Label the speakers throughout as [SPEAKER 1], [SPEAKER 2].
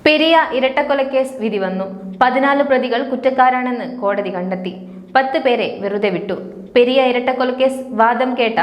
[SPEAKER 1] പെരിയ ഇരട്ടക്കൊലക്കേസ് വിധി വന്നു. 14 പ്രതികൾ കുറ്റക്കാരാണെന്ന് കോടതി കണ്ടെത്തി. 10 പേരെ വെറുതെ വിട്ടു. പെരിയ ഇരട്ടക്കൊലക്കേസ് വാദം കേട്ട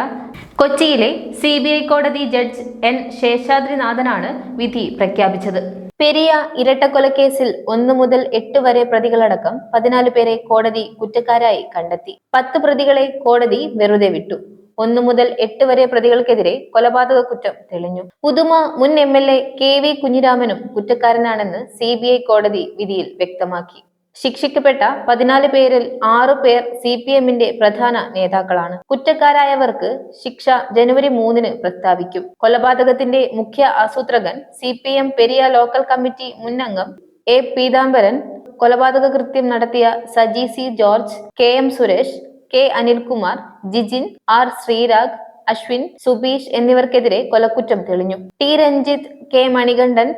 [SPEAKER 1] കൊച്ചിയിലെ CBI കോടതി ജഡ്ജ് N ശേഷാദ്രിനാഥനാണ് വിധി പ്രഖ്യാപിച്ചത്. പെരിയ ഇരട്ടക്കൊലക്കേസിൽ 1 മുതൽ 8 വരെ പ്രതികളടക്കം 14 പേരെ കോടതി കുറ്റക്കാരായി കണ്ടെത്തി. 10 പ്രതികളെ കോടതി വെറുതെ വിട്ടു. 1 മുതൽ 8 വരെ പ്രതികൾക്കെതിരെ കൊലപാതക കുറ്റം തെളിഞ്ഞു. പുതുമ മുൻ MLA KV കുഞ്ഞിരാമനും കുറ്റക്കാരനാണെന്ന് CBI കോടതി വിധിയിൽ വ്യക്തമാക്കി. ശിക്ഷിക്കപ്പെട്ട 14 പേരിൽ 6 പേർ CPM-ന്റെ പ്രധാന നേതാക്കളാണ്. കുറ്റക്കാരായവർക്ക് ശിക്ഷ ജനുവരി 3-ന് പ്രസ്താവിക്കും. കൊലപാതകത്തിന്റെ മുഖ്യ ആസൂത്രകൻ CPM പെരിയ ലോക്കൽ കമ്മിറ്റി മുൻ അംഗം A പീതാംബരൻ, കൊലപാതക കൃത്യം നടത്തിയ Saji C George, KM Suresh, K Anilkumar, Jijin, R Sreerag, Ashwin, Subeesh എന്നിവർക്കെതിരെ കൊലക്കുറ്റം തെളിഞ്ഞു. T Ranjith, K Manikandan,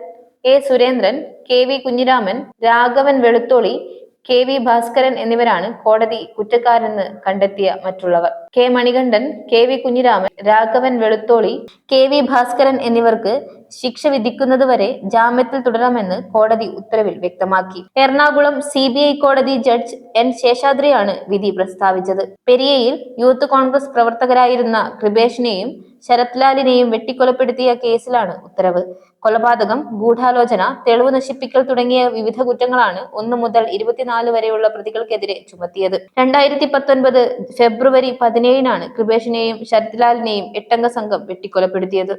[SPEAKER 1] A Surendran, KV Kunhiraman, Raghavan Velutholi, KV Bhaskaran എന്നിവരാണ് കോടതി കുറ്റക്കാരെന്ന് കണ്ടെത്തിയ മറ്റുള്ളവർ. K Manikandan, KV Kunhiraman, Raghavan Velutholi, KV Bhaskaran എന്നിവർക്ക് ശിക്ഷ വിധിക്കുന്നതുവരെ ജാമ്യത്തിൽ തുടരാമെന്ന് കോടതി ഉത്തരവിൽ വ്യക്തമാക്കി. എറണാകുളം CBI കോടതി ജഡ്ജ് N ശേഷാദ്രിയാണ് വിധി പ്രസ്താവിച്ചത്. പെരിയയിൽ യൂത്ത് കോൺഗ്രസ് പ്രവർത്തകരായിരുന്ന കൃപേഷിനെയും ശരത് ലാലിനെയും വെട്ടിക്കൊലപ്പെടുത്തിയ കേസിലാണ് ഉത്തരവ്. കൊലപാതകം, ഗൂഢാലോചന, തെളിവ് നശിപ്പിക്കൽ തുടങ്ങിയ വിവിധ കുറ്റങ്ങളാണ് 1 മുതൽ 24 വരെയുള്ള പ്രതികൾക്കെതിരെ ചുമത്തിയത്. 2019 ഫെബ്രുവരി 17-നാണ് കൃപേഷിനെയും ശരത് ലാലിനെയും 8 അംഗ സംഘം വെട്ടിക്കൊലപ്പെടുത്തിയത്.